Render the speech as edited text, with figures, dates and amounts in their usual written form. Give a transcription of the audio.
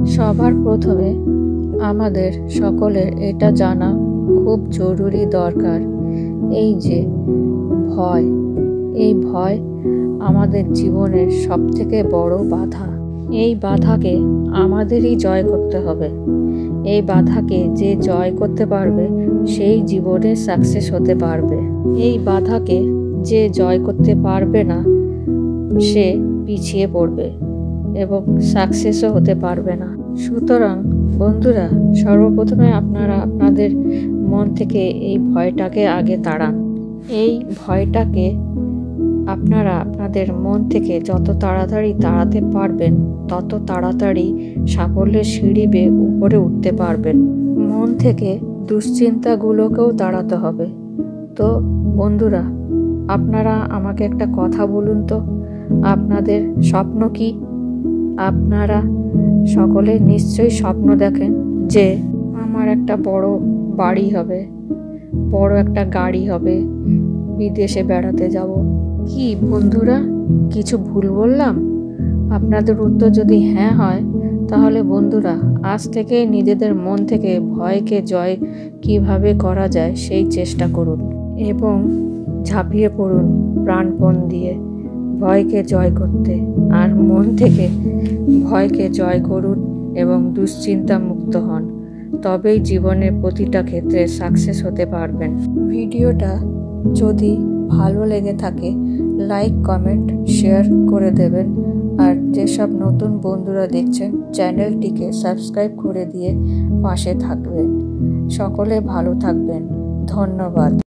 সবার প্রথমে আমাদের সকলের এটা জানা খুব জরুরি দরকার, এই যে ভয়, এই ভয় আমাদের জীবনের সবথেকে বড় বাধা। এই বাধাকে আমাদেরই জয় করতে হবে। এই বাধাকে যে জয় করতে পারবে সেই জীবনে সাকসেস হতে পারবে। এই বাধাকে যে জয় করতে পারবে না সে পিছিয়ে পড়বে এবং সাকসেসও হতে পারবে না। সুতরাং বন্ধুরা, সর্বপ্রথমে আপনারা আপনাদের মন থেকে এই ভয়টাকে আগে তাড়ান। এই ভয়টাকে আপনারা আপনাদের মন থেকে যত তাড়াতাড়ি তাড়াতে পারবেন তত তাড়াতাড়ি সাফল্যের সিঁড়ি বেয়ে উপরে উঠতে পারবেন। মন থেকে দুশ্চিন্তাগুলোকেও তাড়াতে হবে। তো বন্ধুরা, আপনারা আমাকে একটা কথা বলুন তো, আপনাদের স্বপ্ন কি? আপনারা সকলে নিশ্চয়ই স্বপ্ন দেখেন যে আমার একটা বড় বাড়ি হবে, বড় একটা গাড়ি হবে, বিদেশে বেড়াতে যাব। কি বন্ধুরা, কিছু ভুল বললাম? আপনাদের উত্তর যদি হ্যাঁ হয়, তাহলে বন্ধুরা আজ থেকে নিজেদের মন থেকে ভয়কে জয় কিভাবে করা যায় সেই চেষ্টা করুন এবং ঝাঁপিয়ে পড়ুন প্রাণপণ দিয়ে ভয়কে জয় করতে। আর মন থেকে ভয়কে জয় করুন এবং দুশ্চিন্তা মুক্ত হন, তবেই জীবনের প্রতিটা ক্ষেত্রে সাকসেস হতে পারবেন। ভিডিওটা যদি ভালো লেগে থাকে লাইক, কমেন্ট, শেয়ার করে দেবেন। আর যেসব নতুন বন্ধুরা দেখছেন চ্যানেলটিকে সাবস্ক্রাইব করে দিয়ে পাশে থাকবেন। সকলে ভালো থাকবেন। ধন্যবাদ।